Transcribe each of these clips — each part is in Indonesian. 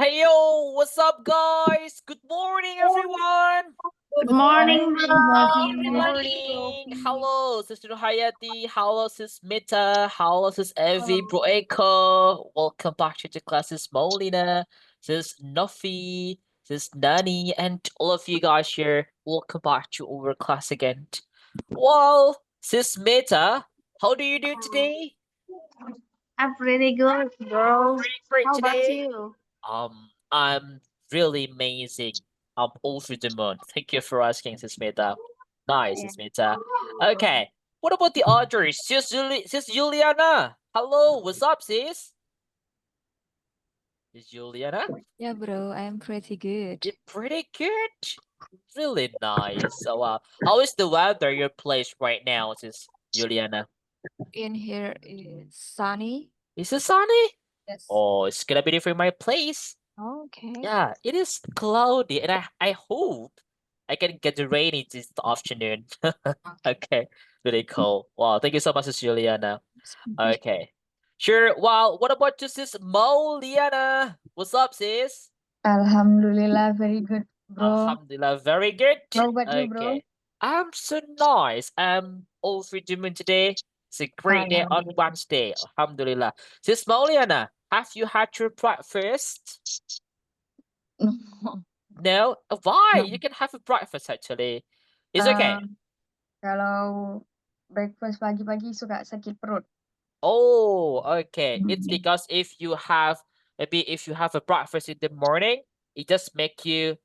Hey yo, what's up, guys? Good morning, everyone. Good morning, Morning, bro. Good Bobby. morning. Hello, Sister Hayati. Hello, Sis Mita. Hello, Sis Evie, Bro Eko. Welcome back to the classes, Molina, Sis Nuffy, Sis Nani, and all of you guys here. Welcome back to our class again. Well, Sis Mita, how do you do today? I'm pretty good, bro. Pretty great How about today. you? I'm really amazing. I'm over the moon. Thank you for asking, Sis Meta. Nice, Yeah. Sis Meta. Okay. What about the others? Sis Juliana. Hello, what's up, sis? Sis Juliana? Yeah, bro, I'm pretty good. You're pretty good. Really nice. So, how is the weather your place right now, Sis Juliana? In here is sunny. Is it sunny? Yes. Oh, it's gonna be different my place. Okay. Yeah, it is cloudy, and I hope I can get the rainy this afternoon. Okay, really cool. Wow, thank you so much, Sis Juliana. Okay, sure. Wow, what about you, Sis Moliana? What's up, sis? Alhamdulillah, very good, bro. Alhamdulillah, very good. How about you, bro? Okay, I'm so nice. I'm all for doing today. It's a great day on Alhamdulillah. Wednesday. Alhamdulillah. Sis Moliana, have you had your breakfast? No. No? Why? No. You can have a breakfast actually. It's okay. Um, kalau breakfast pagi-pagi suka sakit perut. Oh, okay. It's Mhm. because if you have a breakfast in the morning, it just make you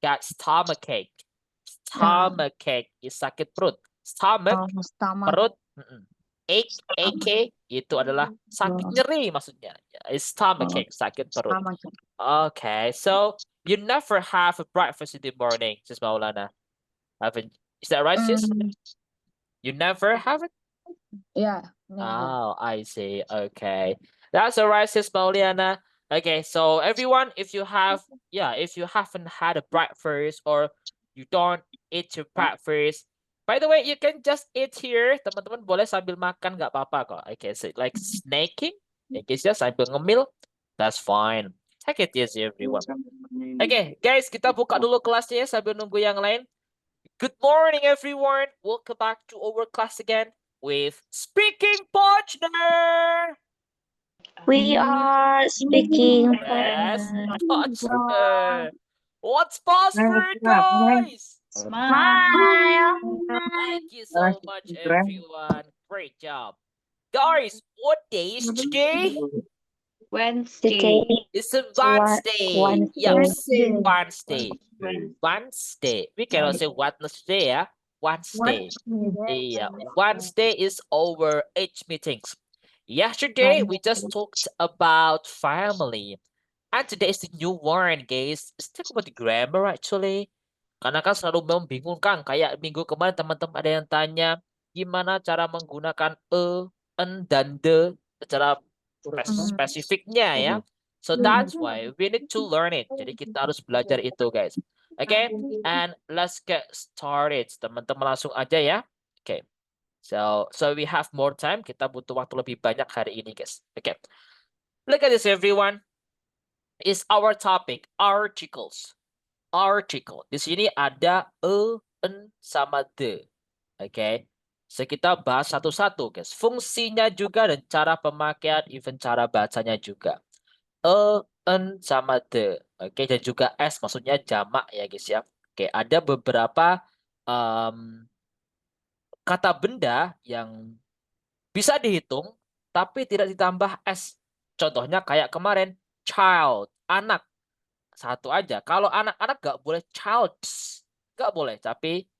get stomach ache. Ya, Stomach ache is sakit perut. Stomach, stomach. perut, ache itu adalah sakit Oh, nyeri maksudnya. It's stomach oh, ache, sakit perut. stomach. Okay, so you never have a breakfast in the morning, Sis Maulana. Haven't? Is that right, sis? You never have it? Yeah, never. Oh, I see. Okay. That's all right, sis Mauliana. Okay, so everyone, if you haven't had a breakfast or you don't eat your breakfast, by the way, you can just eat here. Teman-teman boleh sambil makan, nggak apa-apa kok. Okay, so like snacking, just sambil ngemil, that's fine. Take it easy, everyone. Okay, guys, kita buka dulu kelasnya ya sambil nunggu yang lain. Good morning, everyone. Welcome back to our class again with Speaking Partner. We are speaking Yes, partner. partner. What's password, guys? Smile. Thank you so much, everyone. Great job. Guys, what day is today? Today It's a is Wednesday. Wednesday. Yes, Wednesday. Wednesday. We cannot say Wednesday, yeah? Wednesday. Yeah, Wednesday is our age meetings. Yesterday, we just talked about family. And today is the new one, guys. Let's talk about the grammar actually. Karena kan selalu membingungkan. Kayak minggu kemarin teman-teman ada yang tanya, gimana cara menggunakan en, dan de secara spesifiknya ya. So that's why we need to learn it. Jadi kita harus belajar itu, guys. Okay, and let's get started. Teman-teman langsung aja ya. Okay. So we have more time. Kita butuh waktu lebih banyak hari ini, guys. Okay. Look at this, everyone. Is our topic articles. Article. Di sini ada en, sama the. Okay. So kita bahas satu-satu, guys. Fungsinya juga dan cara pemakaian, even cara bacanya juga. En, sama the. Oke, dan juga s maksudnya jamak ya, guys ya. Oke, ada beberapa kata benda yang bisa dihitung tapi tidak ditambah s. Contohnya kayak kemarin child, anak. Satu aja. Kalau anak-anak nggak boleh childs, nggak boleh, tapi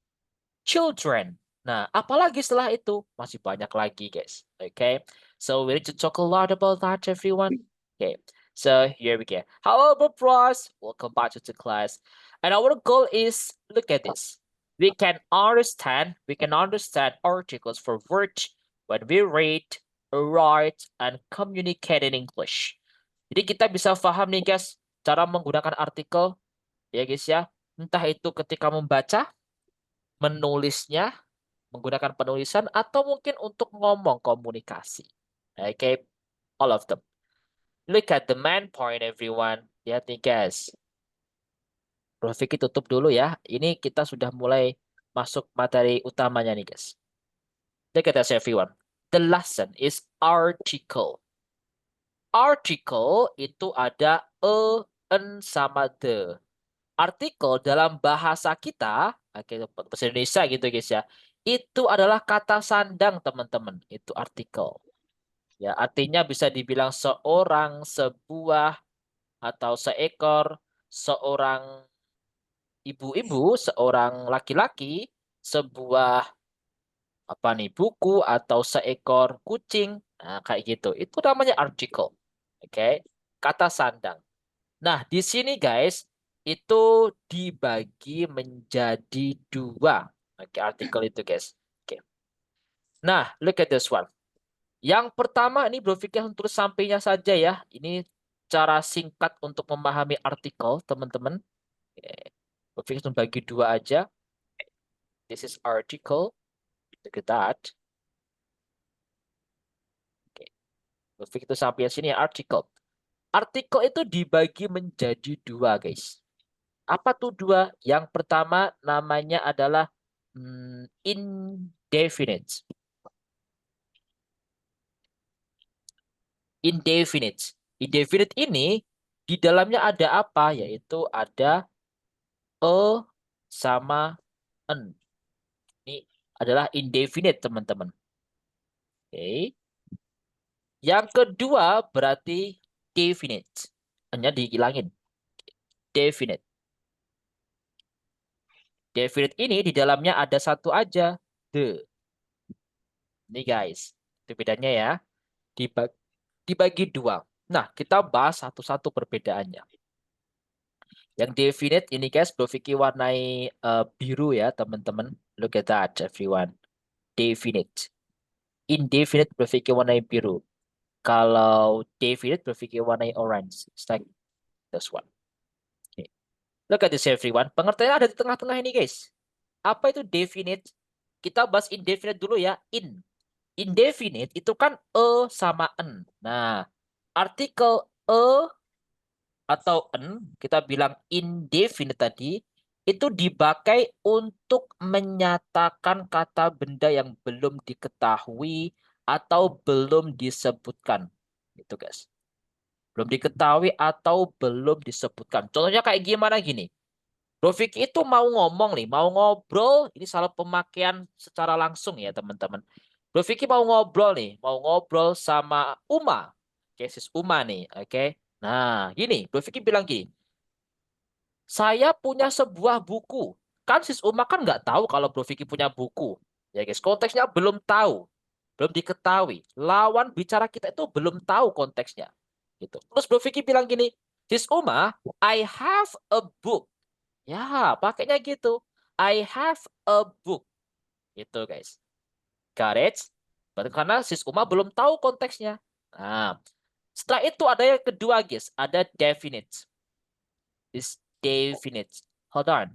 children. Nah, apalagi setelah itu masih banyak lagi, guys. Okay, so we need to talk a lot about that, everyone. Okay, so here we go. Hello, Bros. Welcome back to the class. And our goal is look at this. We can understand articles for words when we read, write, and communicate in English. Jadi kita bisa paham nih, guys, cara menggunakan artikel, ya guys ya. Entah itu ketika membaca, menulisnya, menggunakan penulisan, atau mungkin untuk ngomong komunikasi. Okay, all of them. Look at the main point, everyone. Lihat nih guys. Bro Vicky tutup dulu ya. Ini kita sudah mulai masuk materi utamanya nih guys. Look at this everyone. The lesson is article. Article itu ada en sama the. Artikel dalam bahasa kita, oke, bahasa Indonesia gitu guys ya, itu adalah kata sandang teman-teman. Itu artikel. Ya, artinya bisa dibilang seorang, sebuah, atau seekor, seorang ibu-ibu, seorang laki-laki, sebuah apa nih buku atau seekor kucing. Nah, kayak gitu. Itu namanya article. Oke. Kata sandang. Nah, di sini guys, itu dibagi menjadi dua. Oke, artikel itu guys. Oke. Nah, look at this one. Yang pertama ini Bro Fikri tulis sampainya saja ya. Ini cara singkat untuk memahami artikel, teman-teman. Oke. Bro Fikri bagi dua aja. This is article. Look at that. Oke. Bro Fikri itu sampai sini ya, article. Artikel itu dibagi menjadi dua, guys. Apa tuh dua? Yang pertama namanya adalah indefinite. Indefinite. Indefinite ini di dalamnya ada apa? Yaitu ada sama n. Ini adalah indefinite, teman-teman. Oke. Yang kedua berarti definite. Hanya dihilangin. Definite. Definite ini di dalamnya ada satu aja, the. Ini guys, itu bedanya ya. Dibagi dua. Nah, kita bahas satu-satu perbedaannya. Yang definite ini guys, Bro Vicky warnai biru ya, teman-teman. Look at that, everyone. Definite. Indefinite, Bro Vicky warnai biru. Kalau definite, Bro Vicky warnai orange. It's like this one. Okay. Look at this, everyone. Pengertiannya ada di tengah-tengah ini, guys. Apa itu definite? Kita bahas indefinite dulu ya. Indefinite itu kan sama n. Nah, artikel atau n, kita bilang indefinite tadi, itu dipakai untuk menyatakan kata benda yang belum diketahui atau belum disebutkan. Itu guys. Belum diketahui atau belum disebutkan. Contohnya kayak gimana gini. Bro Vicky itu mau ngomong nih, mau ngobrol, ini salah pemakaian secara langsung ya teman-teman. Bro Vicky mau ngobrol nih, mau ngobrol sama Uma. Oke, sis Uma nih, oke. Nah, gini, Bro Vicky bilang gini, saya punya sebuah buku. Kan sis Uma kan nggak tahu kalau Bro Vicky punya buku. Ya guys, konteksnya belum tahu, belum diketahui. Lawan bicara kita itu belum tahu konteksnya. Gitu. Terus Bro Vicky bilang gini, sis Uma, I have a book. Ya, pakainya gitu. I have a book. Itu, guys. Got it? Karena sis Uma belum tahu konteksnya. Nah, setelah itu ada yang kedua, guys. Ada definite. Is definite. Hold on.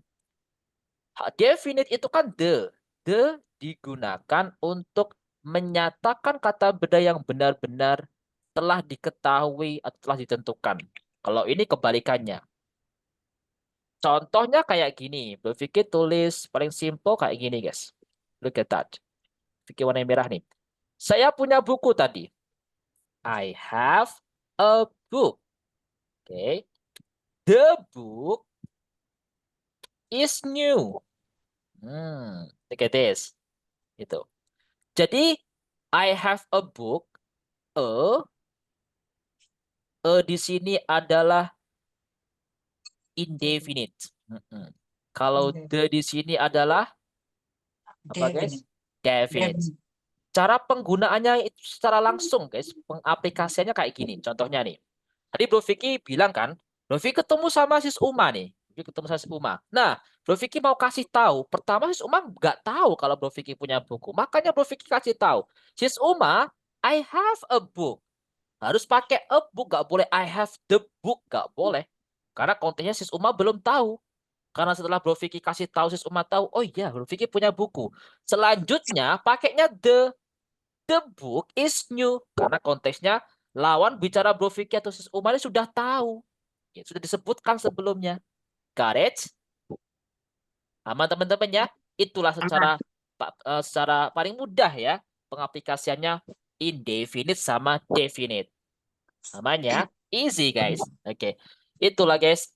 Definite itu kan the. The digunakan untuk menyatakan kata benda yang benar-benar telah diketahui atau telah ditentukan. Kalau ini kebalikannya. Contohnya kayak gini. Bro Vicky tulis paling simple kayak gini, guys. Look at that. Vicky warna merah nih. Saya punya buku tadi. I have a book. Oke. Okay. The book is new. Look at this. Itu. Jadi, I have a book. Di sini adalah indefinite. Kalau the di sini adalah apa guys? Definite. Cara penggunaannya itu secara langsung guys. Pengaplikasiannya kayak gini. Contohnya nih. Tadi Bro Vicky bilang kan, Bro Vicky ketemu sama sis Uma nih. Ketemu sama sis Uma. Nah, Bro Vicky mau kasih tahu. Pertama sis Uma nggak tahu kalau Bro Vicky punya buku. Makanya Bro Vicky kasih tahu. Sis Uma, I have a book. Harus pakai a book, nggak boleh I have the book, nggak boleh. Karena konteksnya sis Uma belum tahu. Karena setelah Bro Vicky kasih tahu, sis Uma tahu, oh iya Bro Vicky punya buku. Selanjutnya pakainya the book is new. Karena konteksnya lawan bicara Bro Vicky atau sis Uma ini sudah tahu. Ya, sudah disebutkan sebelumnya. Got it? Aman teman-teman ya. Itulah secara paling mudah ya pengaplikasiannya indefinite sama definite. Aman ya? Easy guys. Oke. Itulah guys,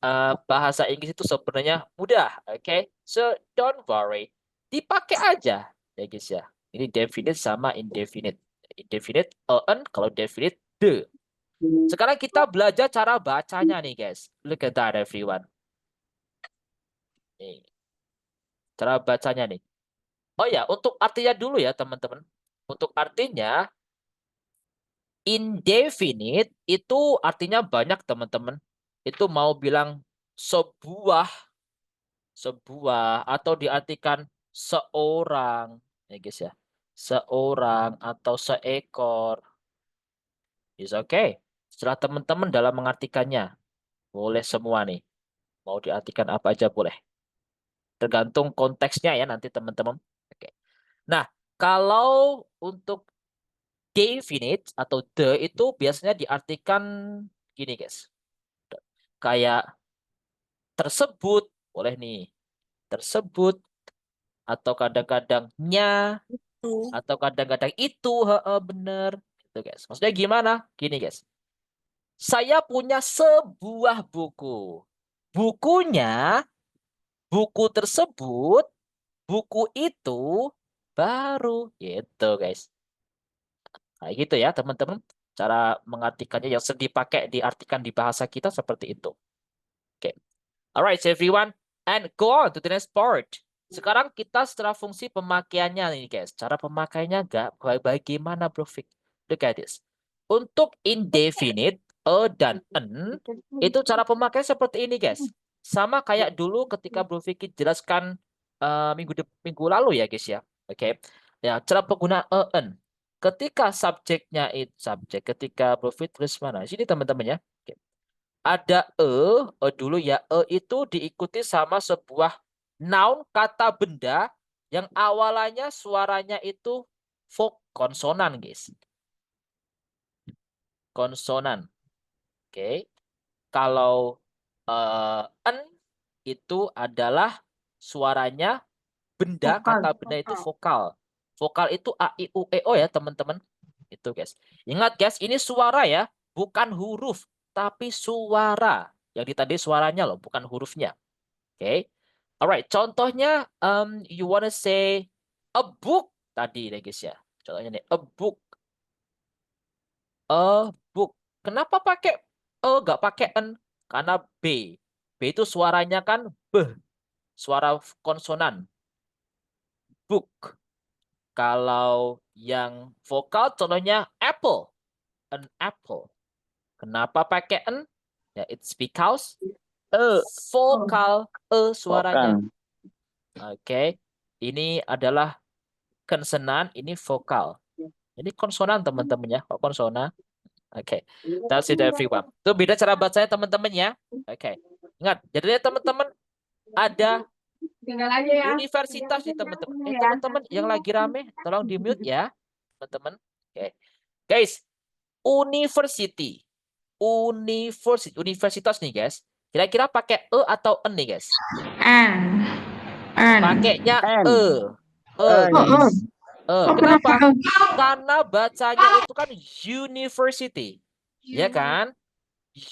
bahasa Inggris itu sebenarnya mudah. Oke. So don't worry. Dipakai aja ya guys ya. Ini definite sama indefinite. Indefinite an, kalau definite the. Sekarang kita belajar cara bacanya nih guys. Look at that everyone. Nih. Cara bacanya nih. Oh ya, untuk artinya dulu ya teman-teman. Untuk artinya indefinite itu artinya banyak teman-teman. Itu mau bilang sebuah atau diartikan seorang ya guys ya. Seorang atau seekor. Is okay. Setelah teman-teman dalam mengartikannya. Boleh semua nih. Mau diartikan apa aja boleh. Tergantung konteksnya ya nanti teman-teman. Oke. Nah, kalau untuk definite atau the itu biasanya diartikan gini guys. Kayak tersebut, boleh nih. Tersebut atau kadang-kadang nya atau kadang-kadang itu, bener gitu guys. Maksudnya gimana? Gini guys. Saya punya sebuah buku. Bukunya, buku tersebut, buku itu baru gitu guys. Kayak gitu ya teman-teman. Cara mengartikannya yang sering dipakai diartikan di bahasa kita seperti itu. Oke. Alright everyone. And go on to the next part. Sekarang kita setelah fungsi pemakaiannya nih guys. Cara pemakaiannya bagaimana bro Fik? Look at this. Untuk indefinite, dan an, itu cara pemakaian seperti ini guys. Sama kayak dulu ketika Bro Vicky jelaskan minggu lalu ya guys ya. Oke. Ya, cara penggunaan an. Ketika subjeknya itu ketika Bro Vicky tulis mana? Sini teman-teman ya. Oke. Ada dulu ya. Itu diikuti sama sebuah noun kata benda yang awalannya suaranya itu konsonan guys. Konsonan. Oke. Kalau en itu adalah suaranya benda, kata benda itu vokal. Vokal itu a, i, u, e, o ya teman-teman. Itu guys. Ingat guys, ini suara ya, bukan huruf, tapi suara. Yang ditandai suaranya loh, bukan hurufnya. Oke. Alright, contohnya you wanna say a book tadi deh guys ya. Contohnya nih, a book. A book. Kenapa pakai nggak pakai n? Karena B. B itu suaranya kan b. Suara konsonan. Book. Kalau yang vokal contohnya apple. An apple. Kenapa pakai n? Ya, it's because vokal suaranya. Oke. Ini adalah konsonan, ini vokal. Ini konsonan teman-teman ya. Kok konsonan? Oke, that's it everyone. Itu beda cara bacanya teman-teman ya. Oke, ingat. Jadi teman-teman ada universitas nih teman-teman. Teman-teman yang lagi rame, tolong di mute ya, teman-teman. Oke, guys, university, universitas nih guys. Kira-kira pakai atau n nih guys? Pakainya guys. Kenapa? Karena bacanya itu kan university. Ya kan?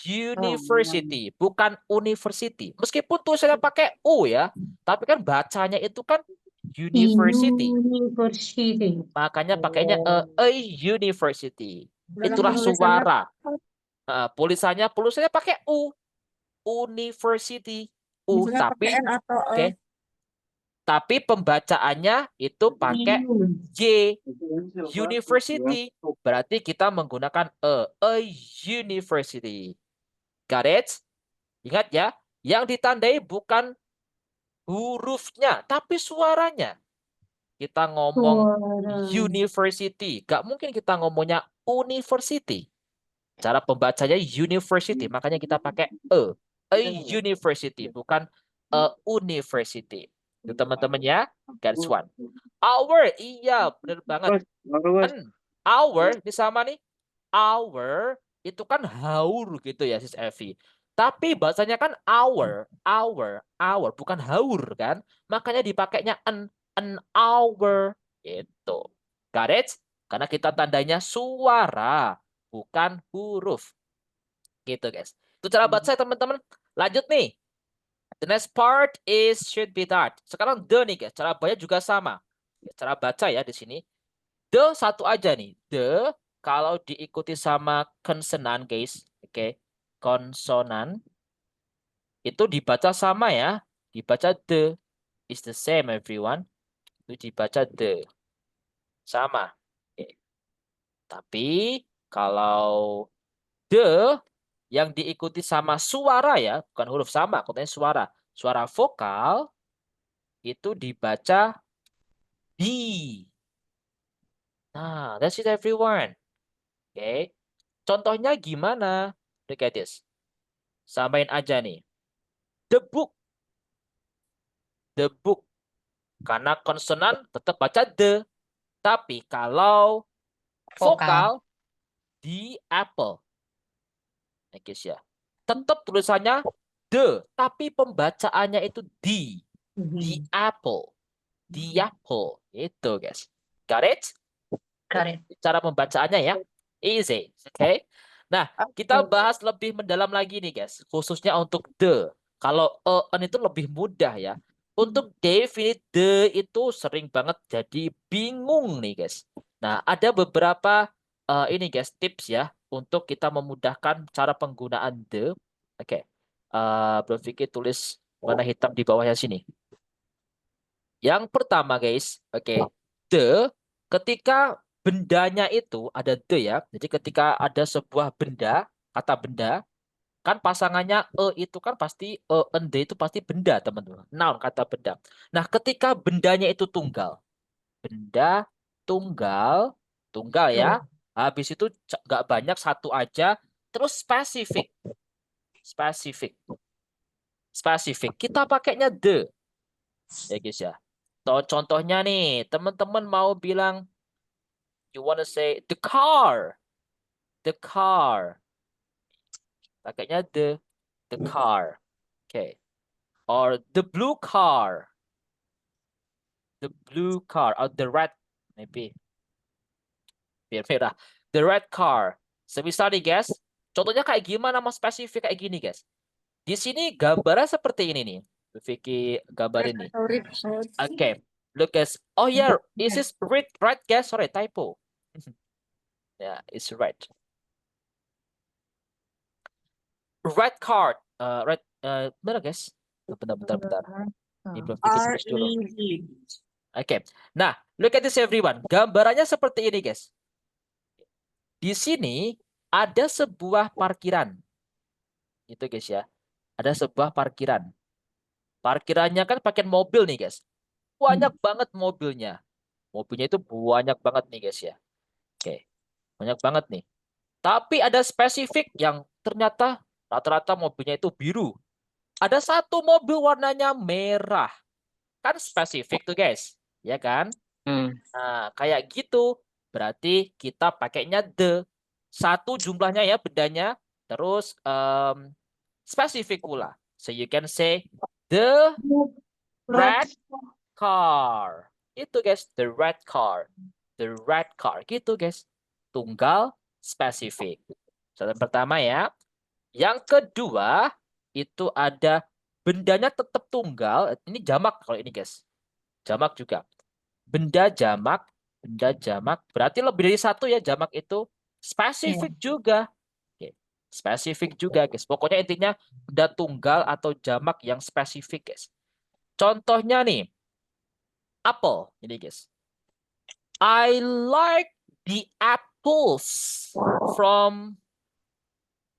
University, bukan university. Meskipun tulisannya pakai U ya, tapi kan bacanya itu kan university. Makanya pakainya a university. Itulah suara. Tulisannya pakai U. University. U, tapi oke. Tapi pembacaannya itu pakai J. University. Berarti kita menggunakan a university. Got it? Ingat ya, yang ditandai bukan hurufnya, tapi suaranya. Kita ngomong university. Gak mungkin kita ngomongnya university. Cara pembacanya university. Makanya kita pakai a university. Bukan a university. Itu teman-teman ya. That's one. Our. Iya, benar banget. Our. Ini sama nih. Our. Itu kan haur gitu ya, Sis Evi. Tapi bahasanya kan hour, bukan haur kan? Makanya dipakainya an hour gitu. Got it? Karena kita tandanya suara, bukan huruf. Gitu, guys. Itu cara baca teman-teman. Lanjut nih. The next part is should be that. Sekarang the nih, guys. Cara baca juga sama. Cara baca ya di sini. The satu aja nih. The kalau diikuti sama konsonan, guys. Oke. Konsonan itu dibaca sama ya. Dibaca the. Is the same everyone. Itu dibaca the. Sama. Oke. Tapi kalau the yang diikuti sama suara ya, bukan huruf sama, katanya suara. Suara vokal itu dibaca di. Nah, that's it everyone. Oke. Contohnya gimana? Look at this. Samain aja nih. The book. The book. Karena konsonan tetap baca the. Tapi kalau vokal di apple. Ya guys ya. Tetap tulisannya the. Tapi pembacaannya itu di. The apple. The apple. Itu guys. Got it? Cara pembacaannya ya. Easy. Oke. Nah, kita bahas lebih mendalam lagi nih guys. Khususnya untuk the. Kalau an itu lebih mudah ya. Untuk definite the itu sering banget jadi bingung nih guys. Nah, ada beberapa ini guys tips ya untuk kita memudahkan cara penggunaan the. Oke. Bro Vicky tulis warna hitam di bawahnya sini. Yang pertama guys, oke. The ketika bendanya itu ada the ya. Jadi ketika ada sebuah benda, kata benda, kan pasangannya itu kan pasti and the itu pasti benda, teman-teman. Noun kata benda. Nah, ketika bendanya itu tunggal. Benda tunggal, tunggal ya. Habis itu nggak banyak, satu aja, terus spesifik. Spesifik. Spesifik. Kita pakainya the. Ya guys ya. Contohnya nih, teman-teman mau bilang you wanna say the car. The car. Pakainya the car. Okay. Or the blue car. The blue car or the red maybe. Biar merah. The red car. Semisal nih guys, contohnya kayak gimana mas spesifik kayak gini guys. Di sini gambarnya seperti ini nih. Vicky gambar ini. Okay. Look guys. Oh yeah, this is red guys. Sorry, typo. Yeah, it's red. Red card. Red. Benar guys. Bentar. Ini belum finish dulu. Oke. Nah, look at this everyone. Gambarannya seperti ini guys. Di sini ada sebuah parkiran. Itu guys ya. Ada sebuah parkiran. Parkirannya kan pakai mobil nih guys. Banyak banget mobilnya. Mobilnya itu banyak banget nih guys ya. Oke. Banyak banget nih. Tapi ada spesifik yang ternyata rata-rata mobilnya itu biru. Ada satu mobil warnanya merah. Kan spesifik tuh guys. Ya kan? Nah, kayak gitu. Berarti kita pakainya the. Satu jumlahnya ya bedanya. Terus spesifik pula. So you can say the red car. Itu guys. The red car. The red car. Gitu guys. Tunggal spesifik. Contoh pertama ya. Yang kedua itu ada bendanya tetap tunggal. Ini jamak kalau ini guys. Jamak juga. Benda jamak berarti lebih dari satu ya jamak itu. Spesifik juga. Oke. Spesifik juga guys. Pokoknya intinya benda tunggal atau jamak yang spesifik guys. Contohnya nih. Apple. Ini guys. I like the apples from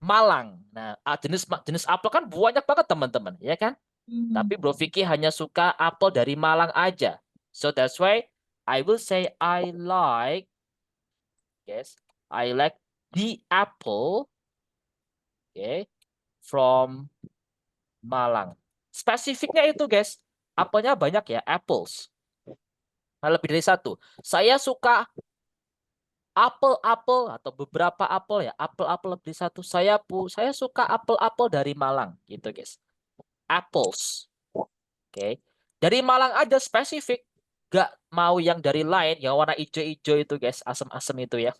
Malang. Nah, jenis apel kan banyak banget teman-teman, ya kan? Tapi Bro Vicky hanya suka apel dari Malang aja. So that's why I will say I like the apple, okay, from Malang. Spesifiknya itu guys, apelnya banyak ya, apples. Nah, lebih dari satu. Saya suka apel-apel atau beberapa apel ya, apel-apel beli satu. Saya suka apel-apel dari Malang gitu guys. Apples. Oke. Dari Malang aja spesifik. Gak mau yang dari lain yang warna hijau-hijau itu guys, asem-asem itu ya.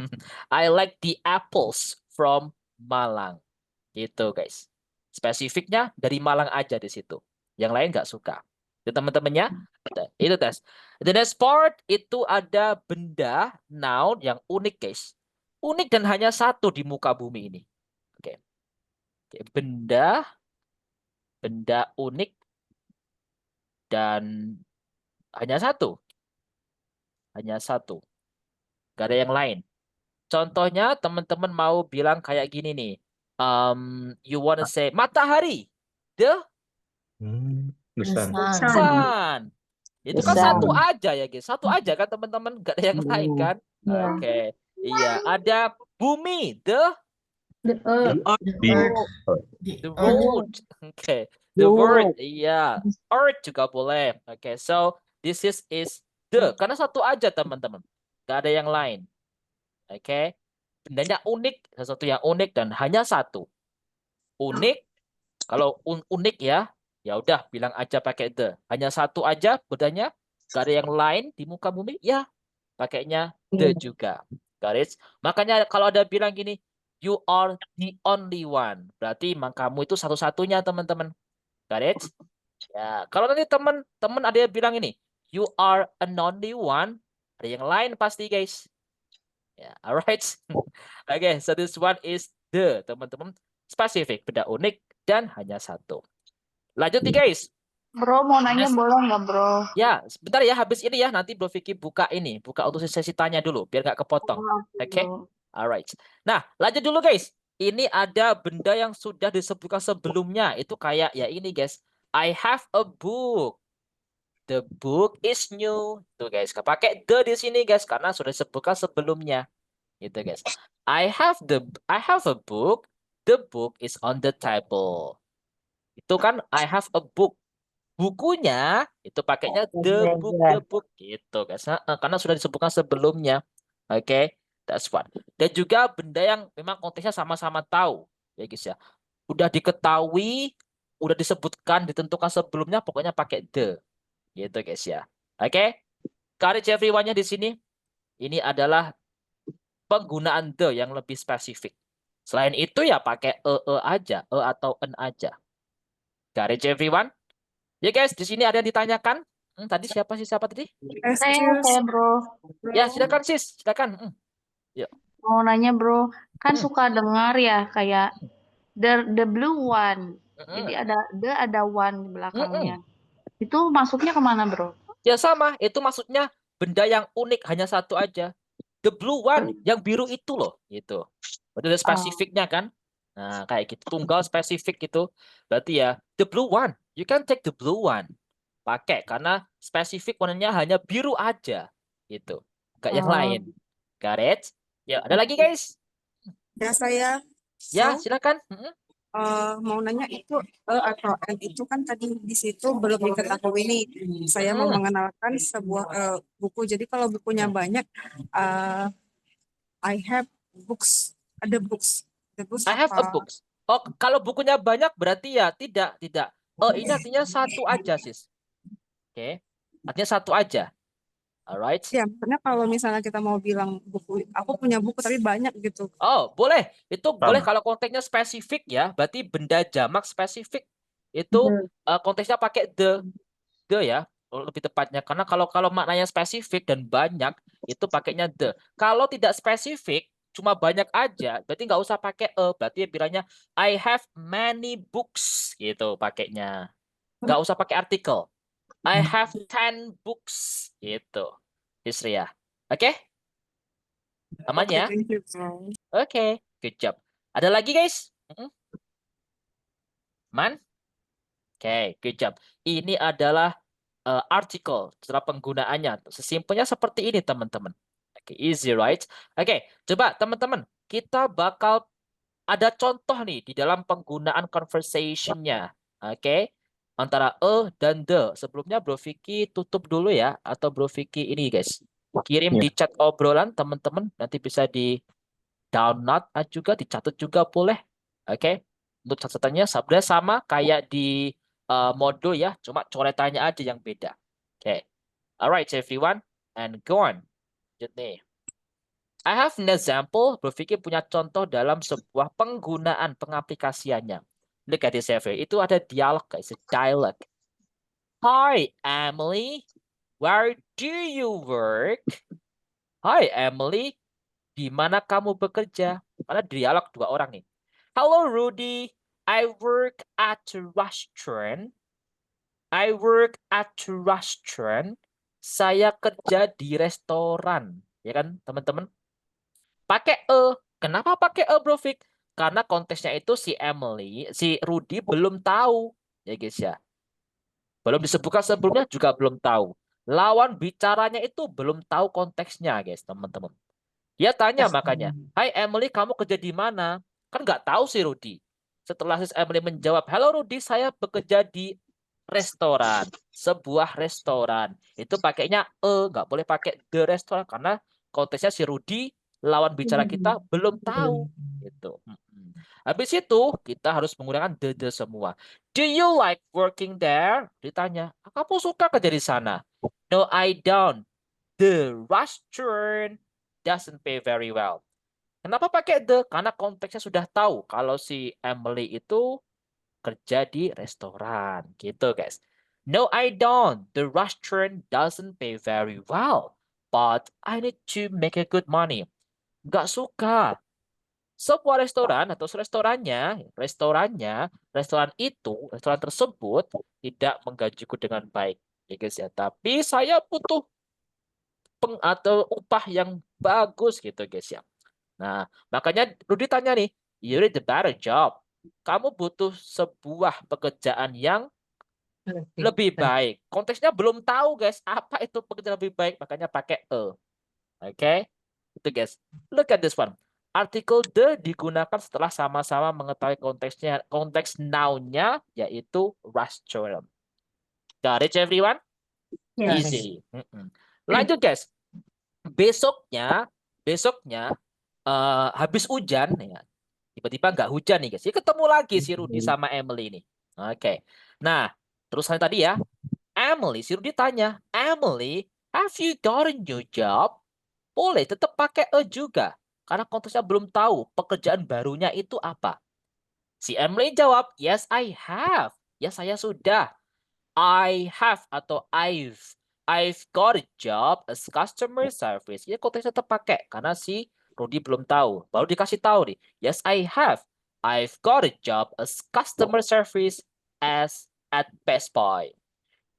I like the apples from Malang. Gitu guys. Spesifiknya dari Malang aja di situ. Yang lain nggak suka. Itu teman-temannya. Itu tes. The next part itu ada benda noun yang unik guys. Unik dan hanya satu di muka bumi ini. Oke. Oke, benda unik dan hanya satu. Hanya satu. Gak ada yang lain. Contohnya teman-teman mau bilang kayak gini nih. You wanna say matahari. The Busan. sun. Itu kan Sun. satu aja ya guys. Satu aja kan teman-teman. Gak ada yang lain kan. Yeah. Oke. Iya. Ada bumi. The road. Oke. The word. Iya. Earth juga boleh. Oke. So this is the. Karena satu aja teman-teman. Gak ada yang lain. Oke. Bendanya unik. Sesuatu yang unik dan hanya satu. Unik. Kalau unik ya. Ya udah bilang aja pakai the. Hanya satu aja bendanya. Gak ada yang lain di muka bumi. Ya. Pakainya the juga. Garis. Makanya kalau ada bilang gini. You are the only one. Berarti emang kamu itu satu-satunya teman-teman. Got it? Ya, kalau nanti teman-teman ada yang bilang ini, you are an only one, ada yang lain pasti guys. Ya, alright. Oke, so this one is the teman-teman spesifik, benda unik dan hanya satu. Lanjut nih guys. Bro, mau nanya Yes. boleh nggak bro? Ya, sebentar ya habis ini ya nanti Bro Vicky buka untuk sesi tanya dulu biar nggak kepotong. Oke? Alright. Nah, lanjut dulu guys. Ini ada benda yang sudah disebutkan sebelumnya. Itu kayak ya ini guys. I have a book. The book is new. Tuh guys, pakai the di sini guys karena sudah disebutkan sebelumnya. Gitu guys. I have a book. The book is on the table. Itu kan I have a book. Bukunya itu pakainya the book gitu guys. Karena sudah disebutkan sebelumnya. Oke. That's what. Dan juga benda yang memang konteksnya sama-sama tahu, ya guys ya. Udah diketahui, udah disebutkan, ditentukan sebelumnya, pokoknya pakai the, gitu guys ya. Oke, courage everyone-nya di sini. Ini adalah penggunaan the yang lebih spesifik. Selain itu ya pakai aja, atau en aja. Courage everyone. Ya guys, di sini ada yang ditanyakan. Tadi siapa tadi? Saya bro. Ya silakan sis, silakan. Mau nanya bro, kan suka dengar ya kayak the blue one. Jadi ada one di belakangnya. Itu masuknya kemana bro? Ya sama, itu maksudnya benda yang unik hanya satu aja. The blue one, yang biru itu loh, gitu. Berarti ada spesifiknya kan? Nah, kayak gitu, tunggal spesifik gitu. Berarti ya, the blue one, you can take the blue one. Pakai, karena spesifik warnanya hanya biru aja, gitu. Gak yang lain. Got it? Ya, ada lagi guys? Ya saya Ya, silakan. mau nanya itu atau N itu kan tadi di situ belum diketahui nih. Saya mau mengenalkan sebuah buku. Jadi kalau bukunya banyak, I have books. Ada books. The books I have a apa? books. Oh, kalau bukunya banyak berarti ya tidak. Oh, ini artinya satu aja, sis. Oke. Artinya satu aja. Alright. Ya, maksudnya kalau misalnya kita mau bilang buku, aku punya buku tapi banyak gitu. Oh, boleh. Itu boleh kalau konteksnya spesifik ya. Berarti benda jamak spesifik. Itu konteksnya pakai the ya. Lebih tepatnya. Karena kalau maknanya spesifik dan banyak, itu pakainya the. Kalau tidak spesifik, cuma banyak aja, berarti nggak usah pakai berarti bilangnya I have many books gitu pakainya. Nggak usah pakai artikel. I have 10 books gitu. Isria. Oke? Aman ya? Thank you, bro. Oke, good job. Ada lagi guys? Man? Oke, good job. Ini adalah artikel, cara penggunaannya. Sesimpelnya seperti ini teman-teman. Oke, easy right? Oke, coba teman-teman, kita bakal ada contoh nih di dalam penggunaan conversation-nya. Oke, antara dan the. Sebelumnya Bro Vicky tutup dulu ya, atau Bro Vicky ini guys. kirim di chat obrolan teman-teman. Nanti bisa di download juga, dicatat juga boleh. Oke. Untuk catatannya sebenarnya sama kayak di modul ya, cuma coretannya aja yang beda. Oke. Alright everyone, and go on. Lanjut nih. I have an example. Berpikir punya contoh dalam sebuah penggunaan pengaplikasiannya. Look at this everyone. Itu ada dialog guys, dialog. Hi Emily, where do you work? Hi Emily, di mana kamu bekerja? Karena dialog dua orang nih. Hello Rudy, I work at a restaurant. I work at a restaurant. Saya kerja di restoran. Ya kan teman-teman? Pakai e. Kenapa pakai e Bro Fik? Karena konteksnya itu si Rudy belum tahu. Ya guys ya. Belum disebutkan sebelumnya juga belum tahu. Lawan bicaranya itu belum tahu konteksnya guys teman-teman. Dia tanya makanya, Hai Emily, kamu kerja di mana? Kan nggak tahu si Rudy. Setelah si Emily menjawab, Halo Rudy, saya bekerja di restoran. Sebuah restoran. Itu pakainya nggak boleh pakai the restoran. Karena konteksnya si Rudy, lawan bicara kita, belum tahu. Gitu. Habis itu, kita harus menggunakan the semua. Do you like working there? Ditanya, kamu suka kerja di sana? No, I don't. The restaurant doesn't pay very well. Kenapa pakai the? Karena konteksnya sudah tahu kalau si Emily itu kerja di restoran. Gitu guys. No, I don't. The restaurant doesn't pay very well. But I need to make a good money. Nggak suka. Sebuah restoran atau restoran tersebut tidak menggajiku dengan baik. Ya guys ya. Tapi saya butuh atau upah yang bagus gitu guys ya. Nah, makanya Rudy tanya nih, you need a better job. Kamu butuh sebuah pekerjaan yang lebih baik. Konteksnya belum tahu guys, apa itu pekerjaan lebih baik, makanya pakai e. Oke? Itu guys. Look at this one. Artikel the digunakan setelah sama-sama mengetahui konteksnya, konteks noun-nya yaitu restaurant. Got it everyone? Yes. Easy. Lanjut guys. Besoknya habis hujan ya. Tiba-tiba nggak hujan nih guys. Jadi ketemu lagi si Rudy sama Emily nih. Oke. Nah, terusan tadi ya. Si Rudy tanya, Emily, have you got a new job? Boleh tetap pakai e juga. Karena konteksnya belum tahu pekerjaan barunya itu apa. Si Emily jawab, yes I have. Ya saya sudah. I have atau I've got a job as customer service. Ya konteksnya tetap pakai karena si Rudy belum tahu. Baru dikasih tahu nih. Yes, I have. I've got a job as customer service at Best Buy.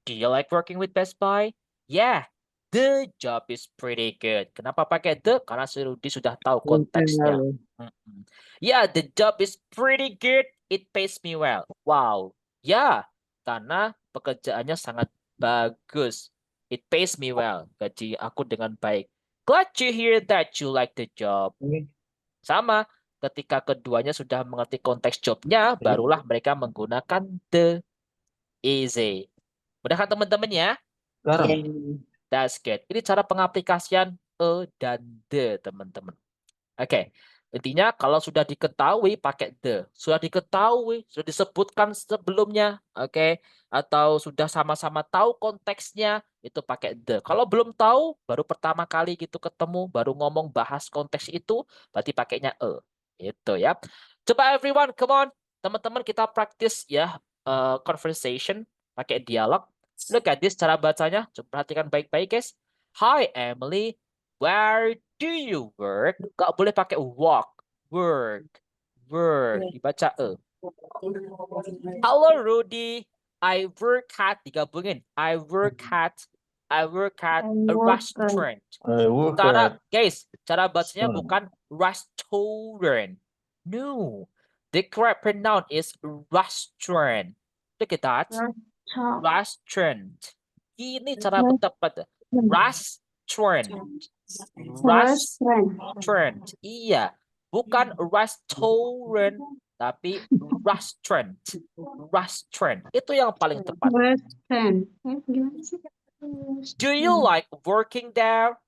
Do you like working with Best Buy? Yeah, the job is pretty good. Kenapa pakai the? Karena si Rudy sudah tahu konteksnya. Yeah, the job is pretty good. It pays me well. Wow. Ya, karena pekerjaannya sangat bagus. It pays me well. Gaji aku dengan baik. Glad to hear that you like the job. Sama, ketika keduanya sudah mengerti konteks jobnya, barulah mereka menggunakan the. Easy. Mudah kan teman-teman ya? That's good. Ini cara pengaplikasian e dan the, teman-teman. Oke. Intinya kalau sudah diketahui pakai the. Sudah diketahui, sudah disebutkan sebelumnya, oke? Atau sudah sama-sama tahu konteksnya, itu pakai the. Kalau belum tahu, baru pertama kali gitu ketemu, baru ngomong bahas konteks itu, berarti pakainya e. Itu ya. Coba everyone, come on. Teman-teman kita praktis ya conversation pakai dialog. Look at this cara bacanya. Coba perhatikan baik-baik guys. Hi Emily, where do you work? Gak boleh pakai work. Dibaca e. Hello Rudy, I work at, digabungin. I work at a restaurant. Cara bacanya bukan restaurant. No, the correct pronoun is restaurant. Look at that. Restaurant. Ini cara tepat. Restaurant. Iya, bukan restaurant, tapi restaurant. Itu yang paling tepat. Do you like working there?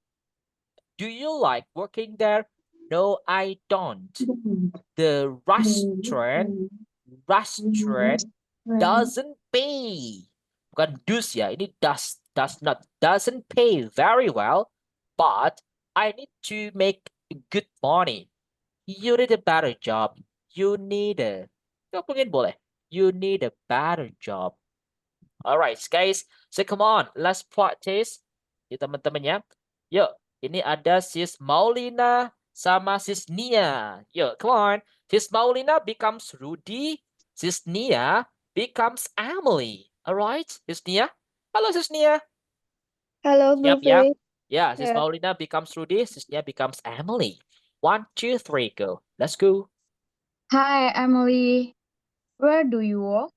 Do you like working there? No, I don't. The restaurant doesn't pay. Bukan does ya, ini does not, doesn't pay very well, but I need to make good money. You need a better job. You need a, mungkin boleh. You need a better job. Alright guys, so come on, let's practice. Ya teman-teman ya. Yuk, ini ada sis Maulina sama sis Nia. Yuk, come on. Sis Maulina becomes Rudy. Sis Nia becomes Emily. Alright, sis Nia. Halo sis Nia. Hello, Siap ya? Blueberry. Yeah, sis Yeah. Maulina becomes Rudy. Sis Nia becomes Emily. 1, 2, 3, go. Let's go. Hi, Emily. Where do you work?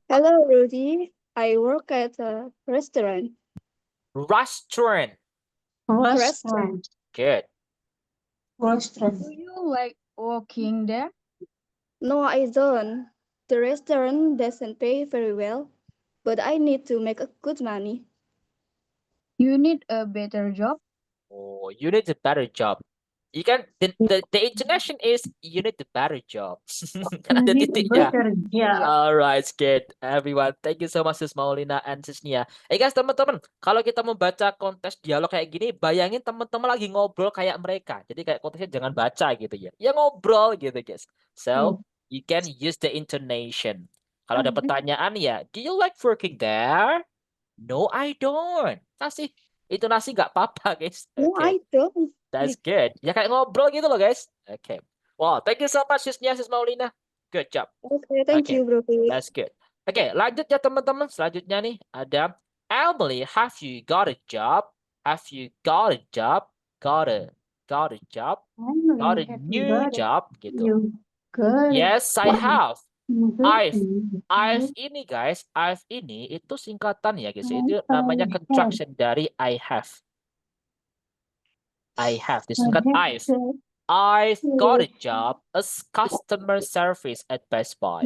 Hello, Rudy. I work at a restaurant. Restaurant. Restaurant. Good. Do you like working there? No, I don't. The restaurant doesn't pay very well, but I need to make a good money. You need a better job? Oh, you need a better job. You can the intonation is you need a better job. Kan ada titiknya. Alright, good. Everyone, thank you so much Sis Maulina and Sis Nia. Guys, teman-teman, kalau kita membaca kontes dialog kayak gini, bayangin teman-teman lagi ngobrol kayak mereka. Jadi kayak kontesnya jangan baca gitu ya. Ya ngobrol gitu, guys. So, you can use the intonation. Kalau ada pertanyaan ya, do you like working there? No, I don't. Kasih intonasi nggak apa-apa, guys. No, Okay. I don't. That's good. Ya kayak ngobrol gitu loh, guys. Okay. Wow, thank you so much, Sis Nia, Sis Maulina. Good job. Okay, thank Okay. you, Blueberry. That's good. Oke, lanjut ya teman-teman. Selanjutnya nih ada Emily, have you got a job? Have you got a job? Got a job? Got a new job gitu. Yes, I have. I've ini guys, I've ini itu singkatan ya guys. Itu namanya contraction dari I have. I have disingkat I've got a job as customer service at Best Buy.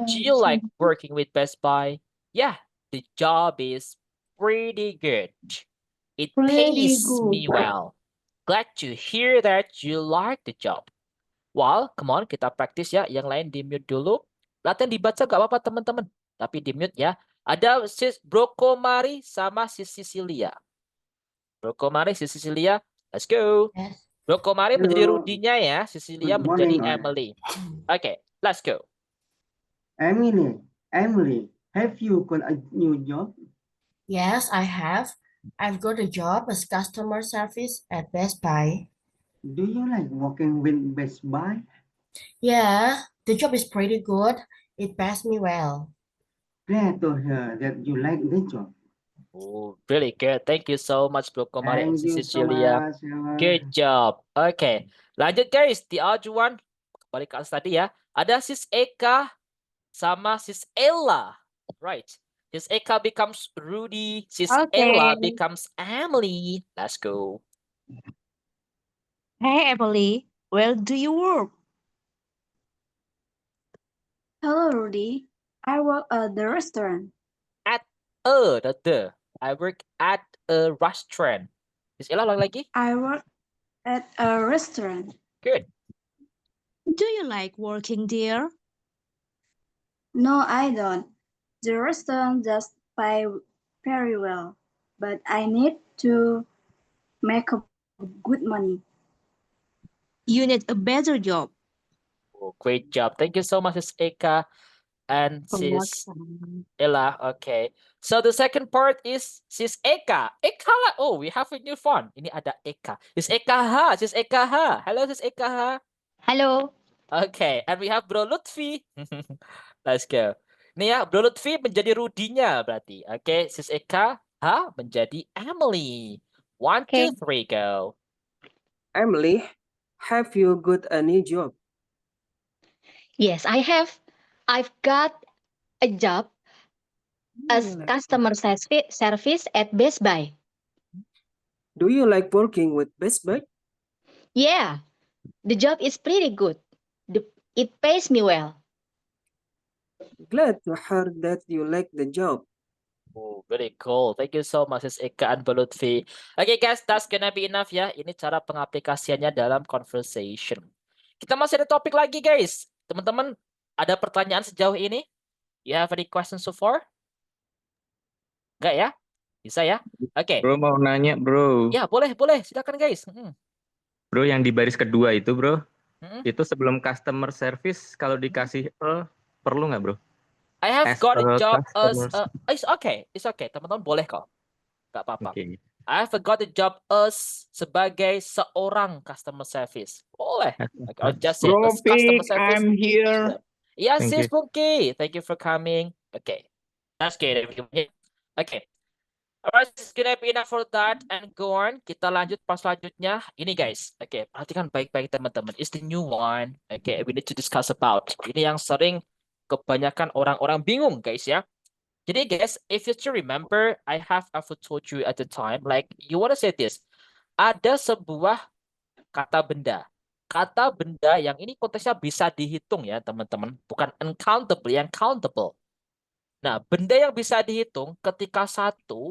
Do you like working with Best Buy? Yeah, the job is pretty good. It pays me well. Glad to hear that you like the job. Well, come on, kita praktis ya. Yang lain di mute dulu. Latihan dibaca gak apa-apa teman-teman. Tapi di mute ya. Ada sis Broko Mari sama sis Cecilia. Broko Mari, sis Cecilia. Let's go. Yes. Broko Mari menjadi Hello. Rudinya ya. Cecilia Good menjadi morning, Emily. Okay, let's go. Emily, have you got a new job? Yes, I have. I've got a job as customer service at Best Buy. Do you like working with Best Buy? Yeah, the job is pretty good. It pays me well. Glad to hear that you like the job. Oh, really good. Thank you so much, Broko Mari and Thank you so Cecilia. much. Good job. Okay, lanjut guys. The other one, kembali ke atas tadi ya. Ada Sis Eka sama Sis Ella. Right. Sis Eka becomes Rudy. Sis Ella becomes Emily. Let's go. Hey Emily, where do you work? Hello, Rudy. I work at the restaurant. Not the. I work at a restaurant. Sis Ella ulang lagi. I work at a restaurant. Good. Do you like working there? No, I don't. The restaurant just pay very well, but I need to make a good money. You need a better job. Oh, great job. Thank you so much, Sis Eka and Sis Ella. Okay. So the second part is Sis Eka. Eka lah. Oh, we have a new font. Ini ada Eka. Sis Eka ha. Sis Eka ha. Hello, Sis Eka ha. Hello. Okay. And we have Bro Lutfi. Let's go. Ini ya, Bro Lutfi menjadi Rudinya berarti. Okay. Sis Eka ha menjadi Emily. 1, 2, 3, go. Emily, have you got a new job? Yes, I have. I've got a job as customer service at Best Buy. Do you like working with Best Buy? Yeah, the job is pretty good. It pays me well. Glad to hear that you like the job. Oh, very cool. Thank you so much, Sis Eka and Balutfi. Okay, guys, that's gonna be enough ya. Ini cara pengaplikasiannya dalam conversation. Kita masih ada topik lagi, guys. Teman-teman, ada pertanyaan sejauh ini? You have any questions so far? Enggak ya? Bisa ya? Oke. Bro mau nanya bro. Ya, boleh. Silakan, guys. Bro yang di baris kedua itu bro. Mm-mm. Itu sebelum customer service kalau dikasih perlu nggak bro? I have As got a a job as customer. it's okay. Teman-teman boleh kok. Nggak apa-apa. Oke. I have got a job as sebagai seorang customer service. Boleh. Okay, I'll just say Bro as customer Pig, service. I'm here. Yes, Thank sis Punky. Thank you for coming. Okay. That's good. Okay. Alright, it's gonna be enough for that and go on. Kita lanjut pas selanjutnya. Ini guys. Oke, perhatikan baik-baik teman-teman. It's the new one. Oke, we need to discuss about. Ini yang sering kebanyakan orang-orang bingung guys ya. Jadi guys, if you still remember, I have ever told you at the time, like you wanna say this. Ada sebuah kata benda. Kata benda yang ini konteksnya bisa dihitung ya teman-teman. Bukan uncountable, yang countable. Nah, benda yang bisa dihitung ketika satu